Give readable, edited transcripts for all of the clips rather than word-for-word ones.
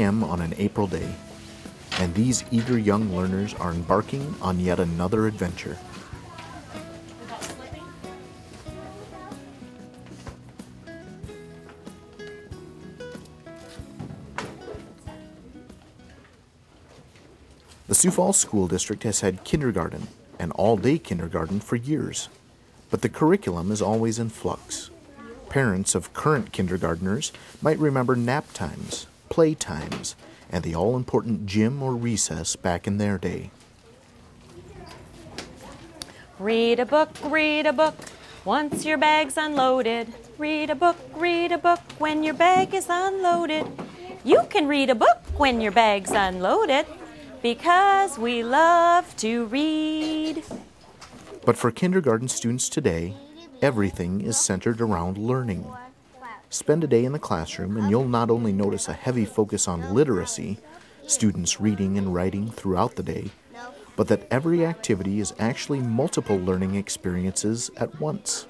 a.m. on an April day, and these eager young learners are embarking on yet another adventure. The Sioux Falls School District has had kindergarten, and all-day kindergarten, for years, but the curriculum is always in flux. Parents of current kindergartners might remember nap times, play times, and the all-important gym or recess back in their day. Read a book, once your bag's unloaded. Read a book, when your bag is unloaded. You can read a book when your bag's unloaded, because we love to read. But for kindergarten students today, everything is centered around learning. Spend a day in the classroom and you'll not only notice a heavy focus on literacy, students reading and writing throughout the day, but that every activity is actually multiple learning experiences at once.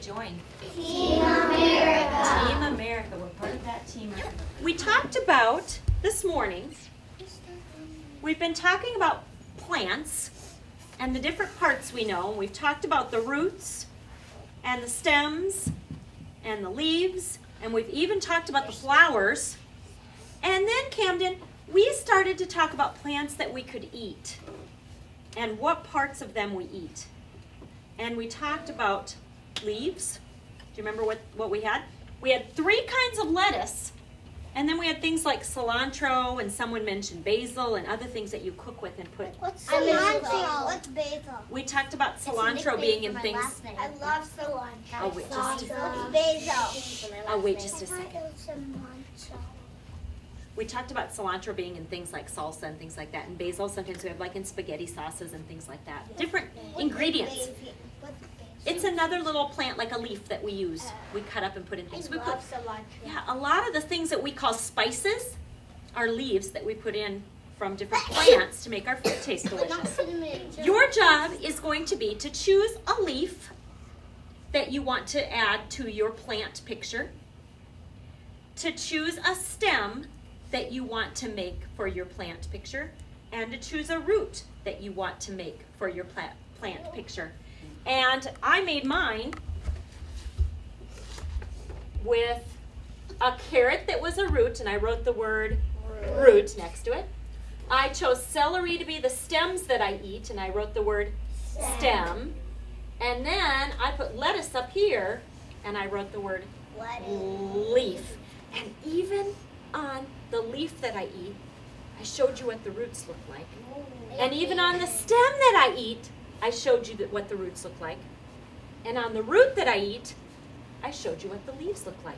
Join? Team America. Team America. We're part of that team. We talked about this morning, we've been talking about plants and the different parts we know. We've talked about the roots and the stems and the leaves, and we've even talked about the flowers. And then, Camden, we started to talk about plants that we could eat and what parts of them we eat. And we talked about leaves. Do you remember what we had? We had 3 kinds of lettuce, and then we had things like cilantro, and someone mentioned basil and other things that you cook with and put. What's cilantro? What's basil? We talked about cilantro being in things. I love cilantro. Oh, wait just a What's basil? Oh, wait just a second. We talked about cilantro being in things like salsa and things like that, and basil sometimes we have like in spaghetti sauces and things like that. Different ingredients. It's another little plant, like a leaf that we use. We cut up and put in things. We put, yeah, a lot of the things that we call spices are leaves that we put in from different plants to make our food taste delicious. Your job is going to be to choose a leaf that you want to add to your plant picture, to choose a stem that you want to make for your plant picture, and to choose a root that you want to make for your plant picture. And I made mine with a carrot that was a root, and I wrote the word root next to it. I chose celery to be the stems that I eat, and I wrote the word stem. And then I put lettuce up here, and I wrote the word leaf. And even on the leaf that I eat, I showed you what the roots look like. And even on the stem that I eat, I showed you what the roots look like. And on the root that I eat, I showed you what the leaves look like.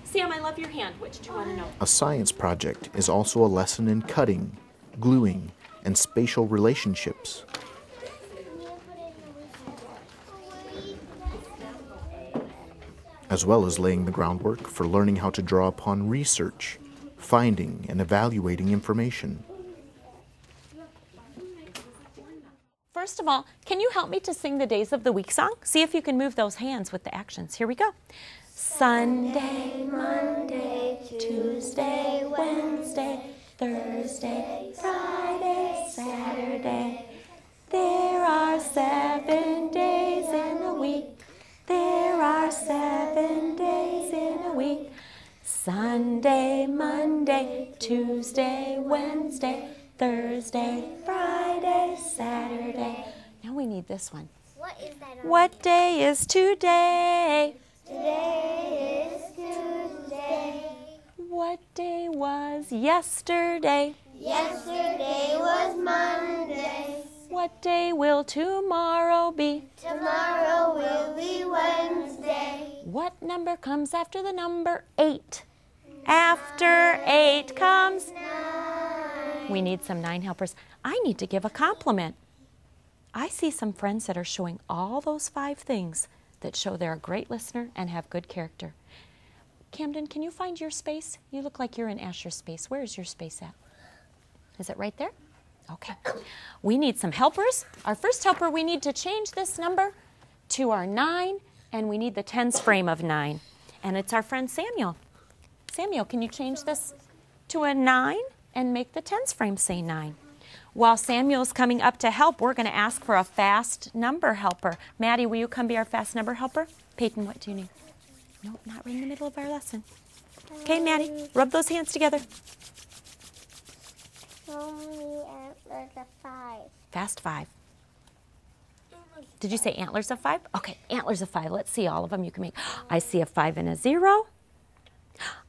Sam, I love your hand. What did you want to know? A science project is also a lesson in cutting, gluing, and spatial relationships. As well as laying the groundwork for learning how to draw upon research, finding and evaluating information. First of all, can you help me to sing the Days of the Week song? See if you can move those hands with the actions. Here we go. Sunday, Monday, Tuesday, Wednesday, Thursday, Friday, Saturday. There are 7 days in a week. There are 7 days in a week. Sunday, Monday, Tuesday, Wednesday, Thursday, Friday, Saturday. Now we need this one. What is that? What day is today? Today is Tuesday. What day was yesterday? Yesterday was Monday. What day will tomorrow be? Tomorrow will be Wednesday. What number comes after the number 8? After 8 comes 9. We need some 9 helpers. I need to give a compliment. I see some friends that are showing all those 5 things that show they're a great listener and have good character. Camden, can you find your space? You look like you're in Asher's space. Where is your space at? Is it right there? Okay. We need some helpers. Our first helper, we need to change this number to our 9, and we need the tens frame of 9. And it's our friend Samuel. Samuel, can you change this to a 9 and make the tens frame say 9? While Samuel's coming up to help, we're going to ask for a fast number helper. Maddie, will you come be our fast number helper? Peyton, what do you need? No, not right in the middle of our lesson. Okay, Maddie, rub those hands together. Show me antlers of 5. Fast 5. Did you say antlers of 5? Okay, antlers of 5. Let's see all of them you can make. I see a 5 and a 0.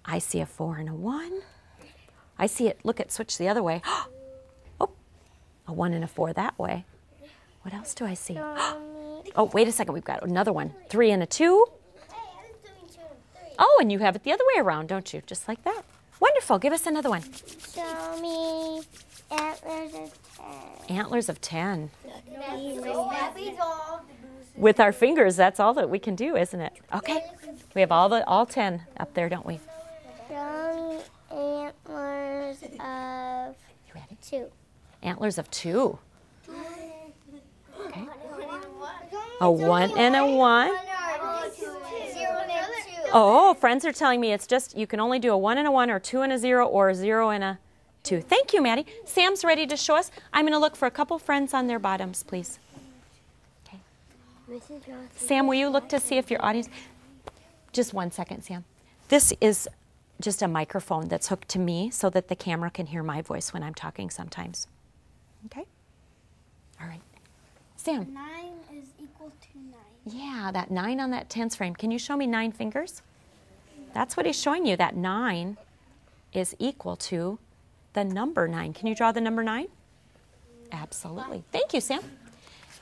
I see a 4 and a 1. I see it. Look, it switched the other way. Oh, a 1 and a 4 that way. What else do I see? Oh, wait a second. We've got another one. 3 and a 2. Oh, and you have it the other way around, don't you? Just like that. Wonderful. Give us another one. Show me antlers of 10. Antlers of 10. With our fingers, that's all that we can do, isn't it? Okay. We have all 10 up there, don't we? Show me antlers of 2. Antlers of 2. Okay. A 1 and a 1. Oh, friends are telling me it's just, you can only do a 1 and a 1 or 2 and a 0 or a 0 and a 2. Thank you, Maddie. Sam's ready to show us. I'm going to look for a couple friends on their bottoms, please. Okay. Sam, will you look to see if your audience... Just 1 second, Sam. This is just a microphone that's hooked to me so that the camera can hear my voice when I'm talking sometimes. Okay? All right. Sam. 9 is equal to 9. Yeah, that 9 on that tens frame. Can you show me 9 fingers? That's what he's showing you. That 9 is equal to the number 9. Can you draw the number 9? Absolutely. Thank you, Sam.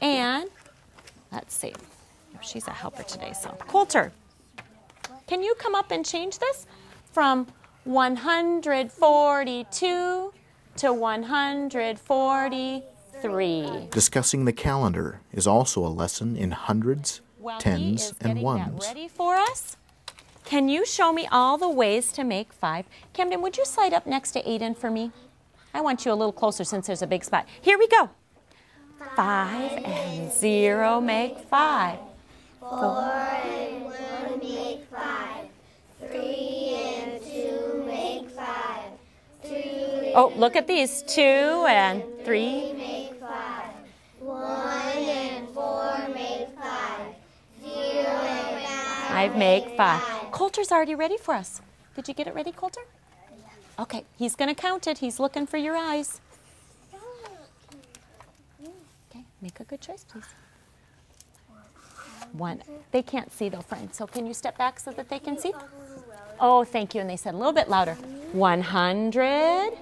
And let's see. She's a helper today, so. Coulter, can you come up and change this from 142 to 143? Discussing the calendar is also a lesson in hundreds, tens, and ones. That ready for us? Can you show me all the ways to make 5? Camden, would you slide up next to Aiden for me? I want you a little closer since there's a big spot. Here we go. 5 and 0 make 5. 4 and 1 make 5. 3 and 2 make 5. 2 Oh, look at these. 2 and 3 make 5. 1 and 4 make 5. 0 and 5 make 5. Coulter's already ready for us. Did you get it ready, Coulter? Okay, he's going to count it. He's looking for your eyes. Okay, make a good choice, please. 1. They can't see though, friends. So can you step back so that they can see? Oh, thank you. And they said a little bit louder. 100.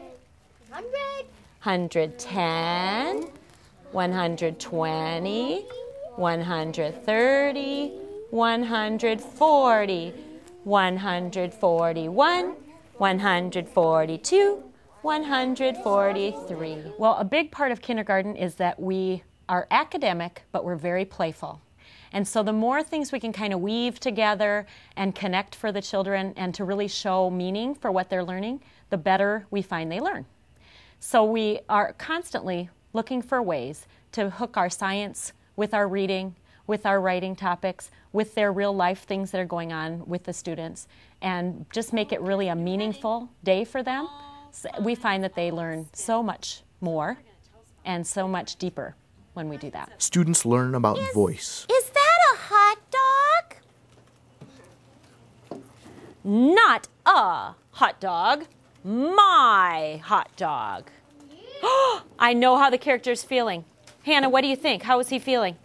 110. 120. 130. 140. 141. 142. 143. Well, a big part of kindergarten is that we are academic, but we're very playful. And so the more things we can kind of weave together and connect for the children and to really show meaning for what they're learning, the better we find they learn. So we are constantly looking for ways to hook our science with our reading, with our writing topics, with their real life things that are going on with the students, and just make it really a meaningful day for them. So we find that they learn so much more and so much deeper when we do that. Students learn about voice. Is that a hot dog? Not a hot dog. My hot dog. I know how the character's feeling. Hannah, what do you think? How is he feeling?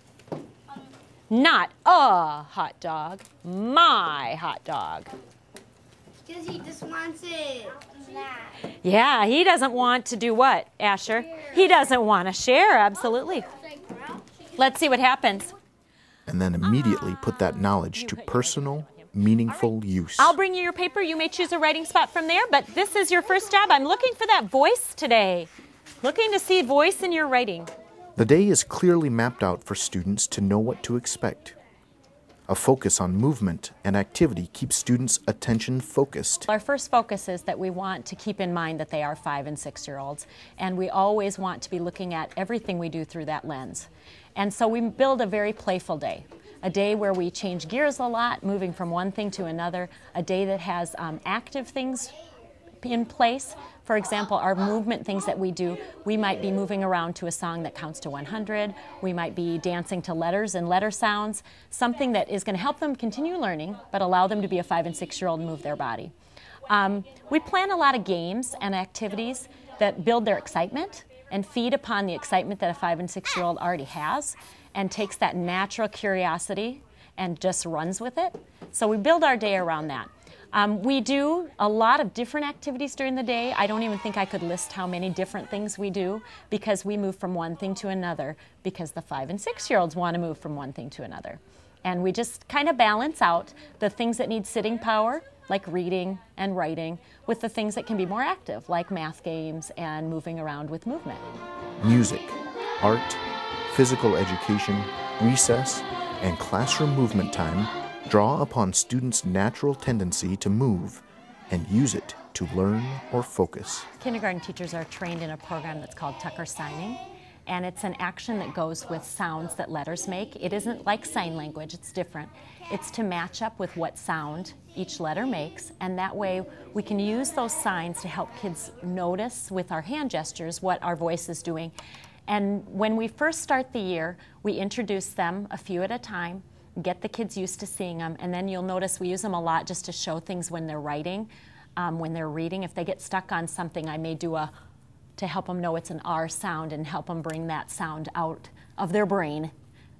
Not a hot dog. My hot dog. Because he just wants it. Yeah, he doesn't want to do what, Asher? He doesn't want to share, absolutely. Let's see what happens. And then immediately put that knowledge to personal, meaningful use. I'll bring you your paper. You may choose a writing spot from there, but this is your first job. I'm looking for that voice today. Looking to see voice in your writing. The day is clearly mapped out for students to know what to expect. A focus on movement and activity keeps students' attention focused. Our first focus is that we want to keep in mind that they are 5- and 6-year-olds, and we always want to be looking at everything we do through that lens. And so we build a very playful day, a day where we change gears a lot, moving from one thing to another, a day that has active things in place. For example, our movement things that we do, we might be moving around to a song that counts to 100. We might be dancing to letters and letter sounds, something that is going to help them continue learning, but allow them to be a 5- and 6-year-old and move their body. We plan a lot of games and activities that build their excitement and feed upon the excitement that a 5- and 6-year-old already has and takes that natural curiosity and just runs with it. So we build our day around that. We do a lot of different activities during the day. I don't even think I could list how many different things we do because we move from one thing to another because the 5- and 6-year-olds want to move from one thing to another. And we just kind of balance out the things that need sitting power, like reading and writing, with the things that can be more active, like math games and moving around with movement. Music, art, physical education, recess, and classroom movement time draw upon students' natural tendency to move and use it to learn or focus. Kindergarten teachers are trained in a program that's called Tucker signing, and it's an action that goes with sounds that letters make. It isn't like sign language, it's different. It's to match up with what sound each letter makes, and that way we can use those signs to help kids notice with our hand gestures what our voice is doing. And when we first start the year, we introduce them a few at a time, get the kids used to seeing them, and then you'll notice we use them a lot just to show things when they're writing, when they're reading. If they get stuck on something, I may do to help them know it's an R sound and help them bring that sound out of their brain.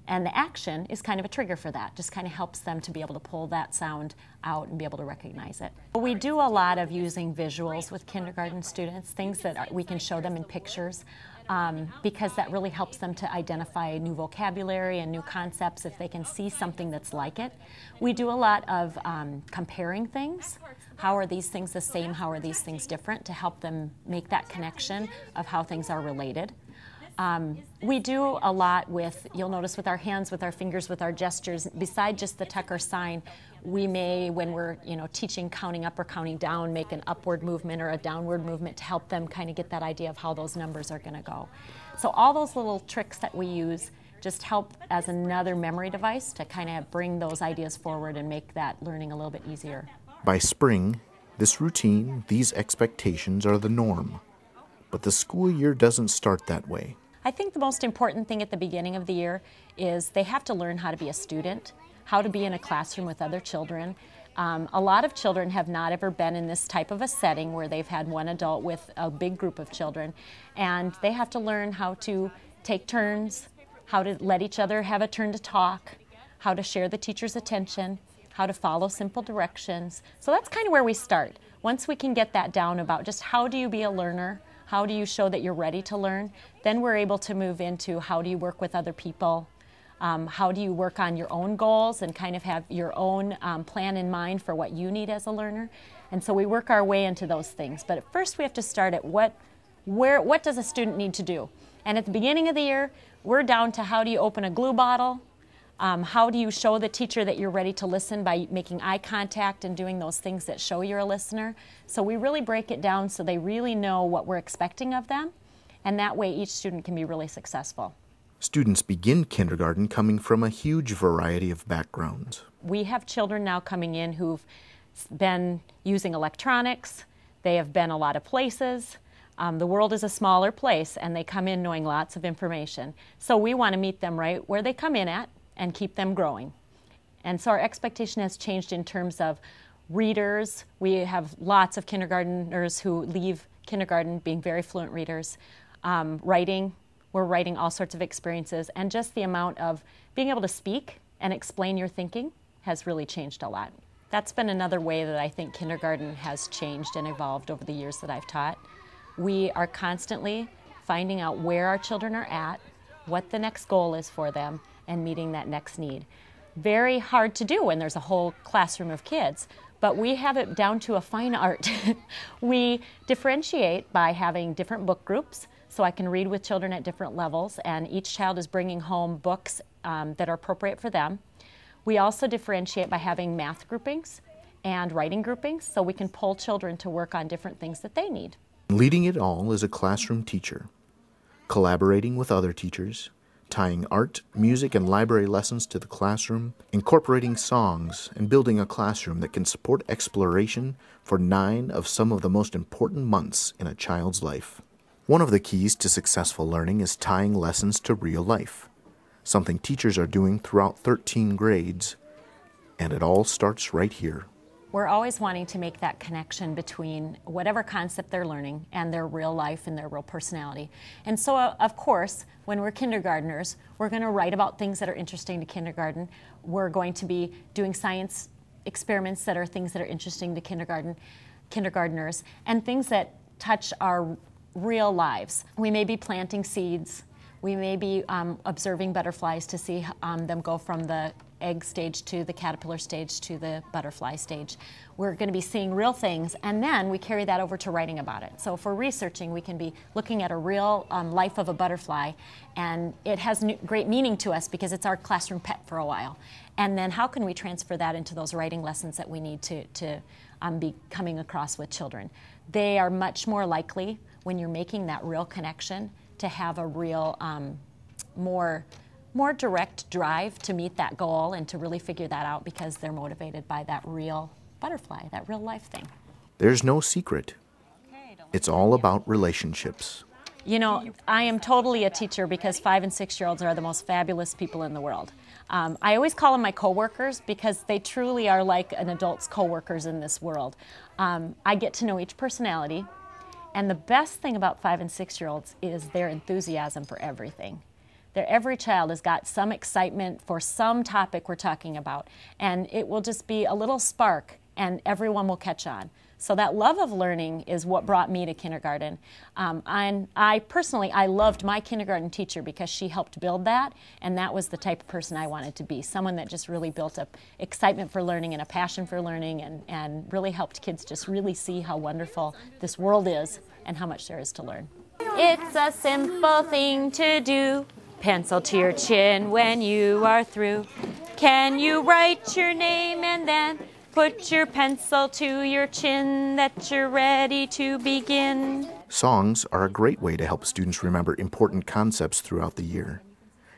And the action is kind of a trigger for that, just kind of helps them to be able to pull that sound out and be able to recognize it. We do a lot of using visuals with kindergarten students, things that we can show them in pictures. Because that really helps them to identify new vocabulary and new concepts if they can see something that's like it. We do a lot of comparing things. How are these things the same? How are these things different? To help them make that connection of how things are related. We do a lot with, you'll notice with our hands, with our fingers, with our gestures, beside just the Tucker sign, we may, when we're teaching counting up or counting down, make an upward movement or a downward movement to help them kind of get that idea of how those numbers are going to go. So all those little tricks that we use just help as another memory device to kind of bring those ideas forward and make that learning a little bit easier. By spring, this routine, these expectations are the norm. But the school year doesn't start that way. I think the most important thing at the beginning of the year is they have to learn how to be a student, how to be in a classroom with other children. A lot of children have not ever been in this type of a setting where they've had one adult with a big group of children, and they have to learn how to take turns, how to let each other have a turn to talk, how to share the teacher's attention, how to follow simple directions. So that's kind of where we start. Once we can get that down about just how do you be a learner, how do you show that you're ready to learn, then we're able to move into how do you work with other people, how do you work on your own goals and kind of have your own plan in mind for what you need as a learner. And so we work our way into those things. But at first we have to start at what does a student need to do? And at the beginning of the year, we're down to how do you open a glue bottle, how do you show the teacher that you're ready to listen by making eye contact and doing those things that show you're a listener. So we really break it down so they really know what we're expecting of them, and that way each student can be really successful. Students begin kindergarten coming from a huge variety of backgrounds. We have children now coming in who've been using electronics, they have been a lot of places. The world is a smaller place, and they come in knowing lots of information. So we want to meet them right where they come in at and keep them growing. And so our expectation has changed in terms of readers. We have lots of kindergartners who leave kindergarten being very fluent readers. Writing, we're writing all sorts of experiences, and just the amount of being able to speak and explain your thinking has really changed a lot. That's been another way that I think kindergarten has changed and evolved over the years that I've taught. We are constantly finding out where our children are at, what the next goal is for them, and meeting that next need. very hard to do when there's a whole classroom of kids. But we have it down to a fine art. We differentiate by having different book groups, so I can read with children at different levels, and each child is bringing home books that are appropriate for them. We also differentiate by having math groupings and writing groupings, so we can pull children to work on different things that they need. Leading it all is a classroom teacher, collaborating with other teachers, tying art, music, and library lessons to the classroom, incorporating songs, and building a classroom that can support exploration for 9 of some of the most important months in a child's life. One of the keys to successful learning is tying lessons to real life, something teachers are doing throughout 13 grades, and it all starts right here. We're always wanting to make that connection between whatever concept they're learning and their real life and their real personality. And so, of course, when we're kindergartners, we're going to write about things that are interesting to kindergarten. We're going to be doing science experiments that are things that are interesting to kindergartners, and things that touch our real lives. We may be planting seeds. We may be observing butterflies to see them go from the egg stage to the caterpillar stage to the butterfly stage. We're going to be seeing real things, and then we carry that over to writing about it. So for researching, we can be looking at a real life of a butterfly, and it has great meaning to us because it's our classroom pet for a while. And then how can we transfer that into those writing lessons that we need to be coming across with children? They are much more likely, when you're making that real connection, to have a real, more direct drive to meet that goal and to really figure that out because they're motivated by that real butterfly, that real life thing. There's no secret. It's all about relationships. You know, I am totally a teacher because 5- and 6-year-olds are the most fabulous people in the world. I always call them my coworkers because they truly are like an adult's coworkers in this world. I get to know each personality, and the best thing about 5- and 6-year-olds is their enthusiasm for everything. Every child has got some excitement for some topic we're talking about, and it will just be a little spark, and everyone will catch on. So that love of learning is what brought me to kindergarten. And I personally loved my kindergarten teacher because she helped build that, and that was the type of person I wanted to be, someone that just really built up excitement for learning and a passion for learning, and really helped kids just really see how wonderful this world is and how much there is to learn. It's a simple thing to do. Pencil to your chin when you are through. Can you write your name and then put your pencil to your chin that you're ready to begin? Songs are a great way to help students remember important concepts throughout the year,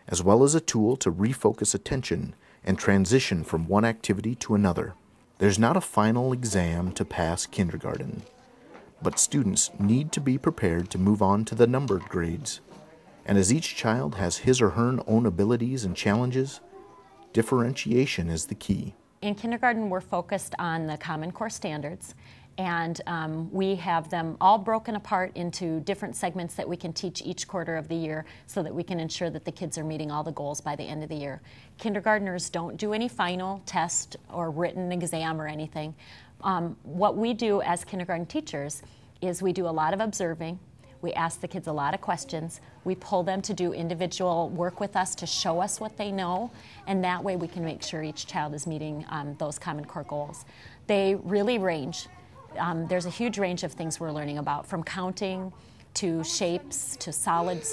as well as a tool to refocus attention and transition from one activity to another. There's not a final exam to pass kindergarten, but students need to be prepared to move on to the numbered grades. And as each child has his or her own abilities and challenges, differentiation is the key. In kindergarten, we're focused on the Common Core standards, and we have them all broken apart into different segments that we can teach each quarter of the year so that we can ensure that the kids are meeting all the goals by the end of the year. Kindergartners don't do any final test or written exam or anything. What we do as kindergarten teachers is we do a lot of observing. We ask the kids a lot of questions. We pull them to do individual work with us to show us what they know, and that way we can make sure each child is meeting those Common Core goals. They really range. There's a huge range of things we're learning about, from counting to shapes to solid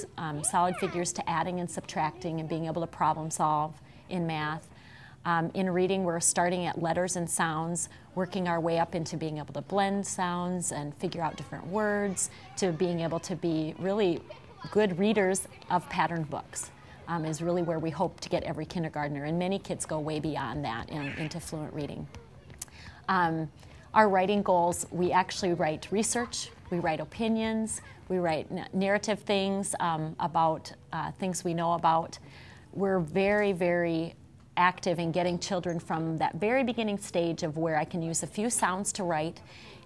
figures to adding and subtracting and being able to problem solve in math. In reading, we're starting at letters and sounds, working our way up into being able to blend sounds and figure out different words, to being able to be really good readers of patterned books is really where we hope to get every kindergartner, and many kids go way beyond that into fluent reading. Our writing goals, we actually write research, we write opinions, we write narrative things about things we know about. We're very, very active in getting children from that very beginning stage of where I can use a few sounds to write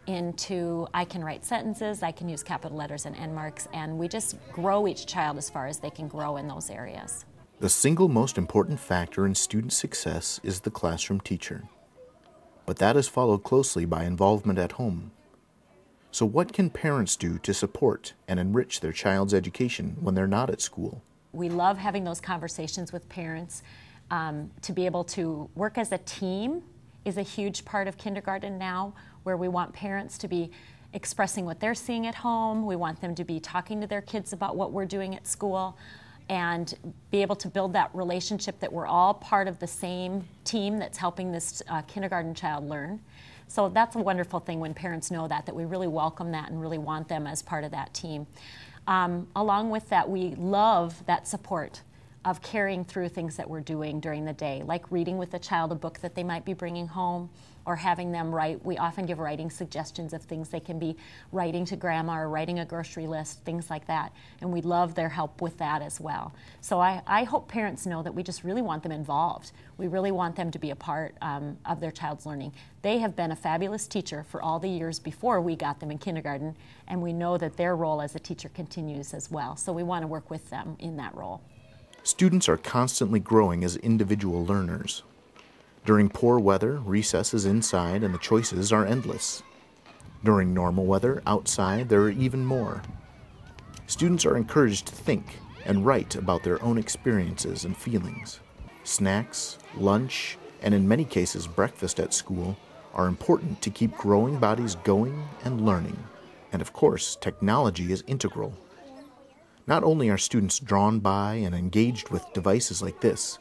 into I can write sentences, I can use capital letters and end marks, and we just grow each child as far as they can grow in those areas. The single most important factor in student success is the classroom teacher, but that is followed closely by involvement at home. So what can parents do to support and enrich their child's education when they're not at school? We love having those conversations with parents. To be able to work as a team is a huge part of kindergarten now, where we want parents to be expressing what they're seeing at home. We want them to be talking to their kids about what we're doing at school and be able to build that relationship that we're all part of the same team that's helping this kindergarten child learn. So that's a wonderful thing when parents know that we really welcome that and really want them as part of that team. Along with that, we love that support of carrying through things that we're doing during the day, like reading with the child a book that they might be bringing home, or having them write. We often give writing suggestions of things they can be writing to grandma or writing a grocery list, things like that. And we love their help with that as well. So I hope parents know that we just really want them involved. We really want them to be a part of their child's learning. They have been a fabulous teacher for all the years before we got them in kindergarten, and we know that their role as a teacher continues as well. So we want to work with them in that role. Students are constantly growing as individual learners. During poor weather, recess is inside and the choices are endless. During normal weather, outside, there are even more. Students are encouraged to think and write about their own experiences and feelings. Snacks, lunch, and in many cases breakfast at school are important to keep growing bodies going and learning. And of course, technology is integral. Not only are students drawn by and engaged with devices like this,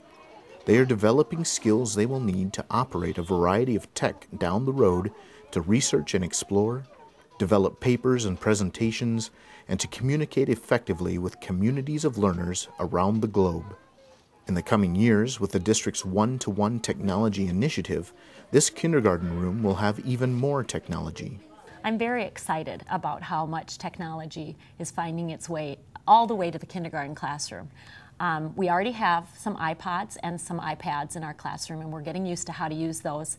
they are developing skills they will need to operate a variety of tech down the road to research and explore, develop papers and presentations, and to communicate effectively with communities of learners around the globe. In the coming years, with the district's one-to-one technology initiative, this kindergarten room will have even more technology. I'm very excited about how much technology is finding its way all the way to the kindergarten classroom. We already have some iPods and some iPads in our classroom, and we're getting used to how to use those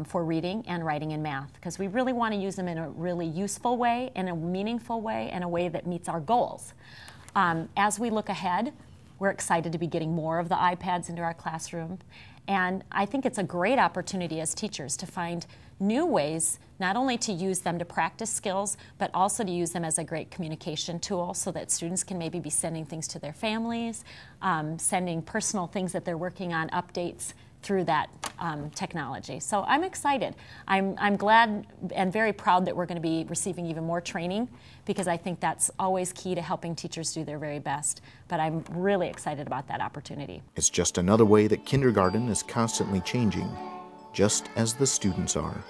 for reading and writing and math, because we really want to use them in a really useful way, in a meaningful way, and a way that meets our goals. As we look ahead, we're excited to be getting more of the iPads into our classroom, and I think it's a great opportunity as teachers to find new ways not only to use them to practice skills, but also to use them as a great communication tool so that students can maybe be sending things to their families, sending personal things that they're working on, updates through that technology. So I'm excited. I'm glad and very proud that we're going to be receiving even more training, because I think that's always key to helping teachers do their very best. But I'm really excited about that opportunity. It's just another way that kindergarten is constantly changing, just as the students are.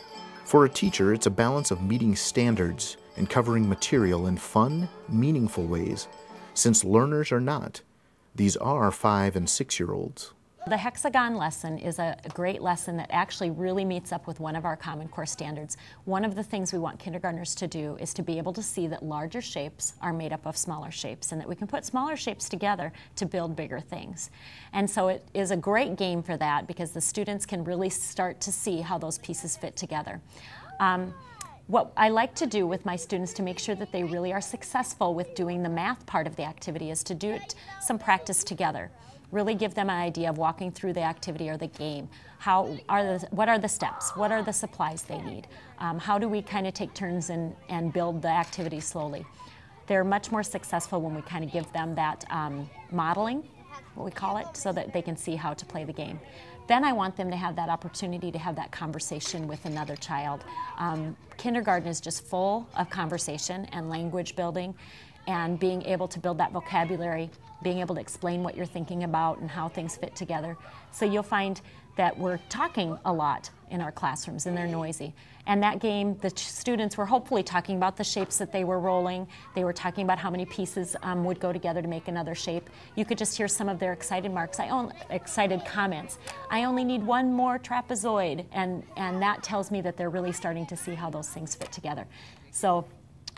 For a teacher, it's a balance of meeting standards and covering material in fun, meaningful ways, since learners are not. These are 5- and 6-year-olds. The Hexagon Lesson is a great lesson that actually really meets up with one of our Common Core standards. One of the things we want kindergartners to do is to be able to see that larger shapes are made up of smaller shapes, and that we can put smaller shapes together to build bigger things. And so it is a great game for that, because the students can really start to see how those pieces fit together. What I like to do with my students to make sure that they really are successful with doing the math part of the activity is to do some practice together. Really give them an idea of walking through the activity or the game. What are the steps? What are the supplies they need? How do we kind of take turns and build the activity slowly? They're much more successful when we kind of give them that modeling, what we call it, so that they can see how to play the game. Then I want them to have that opportunity to have that conversation with another child. Kindergarten is just full of conversation and language building, and being able to build that vocabulary, being able to explain what you're thinking about and how things fit together. So you'll find that we're talking a lot in our classrooms, and they're noisy. And that game, the students were hopefully talking about the shapes that they were rolling. They were talking about how many pieces would go together to make another shape. You could just hear some of their excited excited comments. I only need one more trapezoid, and that tells me that they're really starting to see how those things fit together. So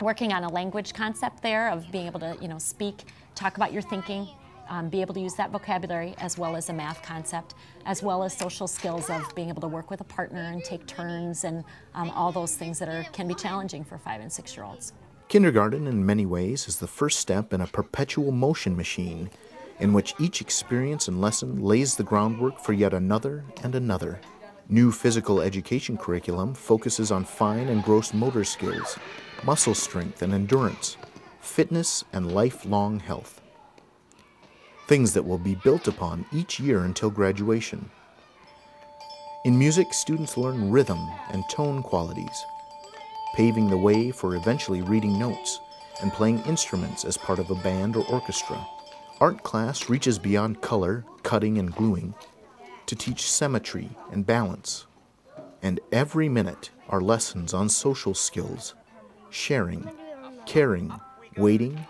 working on a language concept there of being able to, speak, talk about your thinking, be able to use that vocabulary, as well as a math concept, as well as social skills of being able to work with a partner and take turns, and all those things that can be challenging for 5- and 6-year-olds. Kindergarten, in many ways, is the first step in a perpetual motion machine in which each experience and lesson lays the groundwork for yet another and another. New physical education curriculum focuses on fine and gross motor skills, muscle strength and endurance, fitness and lifelong health. things that will be built upon each year until graduation. In music, students learn rhythm and tone qualities, paving the way for eventually reading notes and playing instruments as part of a band or orchestra. Art class reaches beyond color, cutting, and gluing to teach symmetry and balance. And every minute are lessons on social skills, sharing, caring, waiting,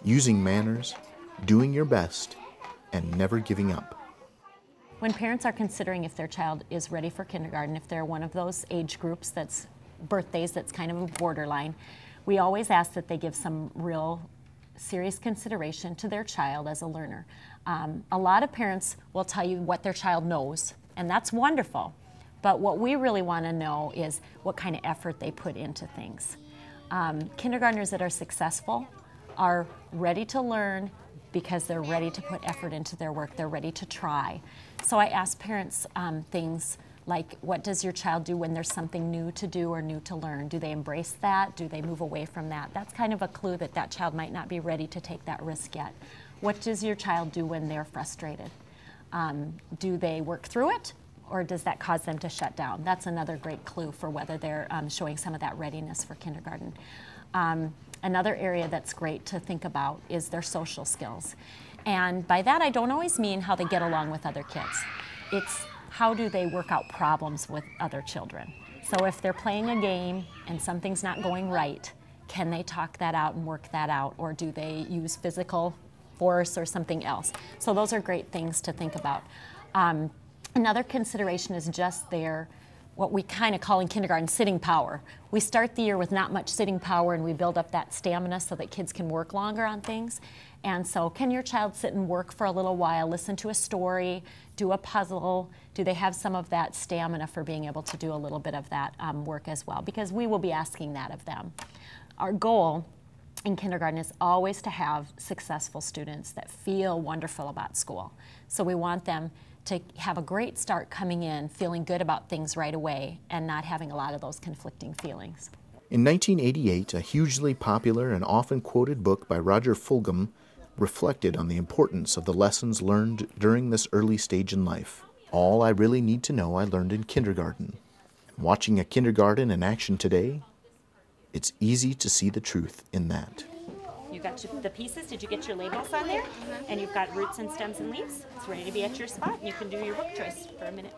using manners, doing your best, and never giving up. When parents are considering if their child is ready for kindergarten, if they're one of those age groups that's birthdays that's kind of a borderline, we always ask that they give some real serious consideration to their child as a learner. A lot of parents will tell you what their child knows, and that's wonderful. But what we really want to know is what kind of effort they put into things. Kindergartners that are successful are ready to learn because they're ready to put effort into their work. They're ready to try. So I ask parents things like, what does your child do when there's something new to do or new to learn? Do they embrace that? Do they move away from that? That's kind of a clue that that child might not be ready to take that risk yet. What does your child do when they're frustrated? Do they work through it, or does that cause them to shut down? That's another great clue for whether they're showing some of that readiness for kindergarten. Another area that's great to think about is their social skills. And by that, I don't always mean how they get along with other kids. It's how do they work out problems with other children. So if they're playing a game and something's not going right, can they talk that out and work that out, or do they use physical force or something else? So those are great things to think about. Another consideration is just what we kind of call in kindergarten sitting power. We start the year with not much sitting power, and we build up that stamina so that kids can work longer on things. And so can your child sit and work for a little while, listen to a story, do a puzzle? Do they have some of that stamina for being able to do a little bit of that work as well? Because we will be asking that of them. Our goal in kindergarten is always to have successful students that feel wonderful about school. So we want them to have a great start coming in, feeling good about things right away, and not having a lot of those conflicting feelings. In 1988, a hugely popular and often quoted book by Roger Fulgham reflected on the importance of the lessons learned during this early stage in life. All I really need to know I learned in kindergarten. Watching a kindergarten in action today, it's easy to see the truth in that. You got the pieces. Did you get your labels on there? And you've got roots and stems and leaves. It's ready to be at your spot, and you can do your book choice for a minute.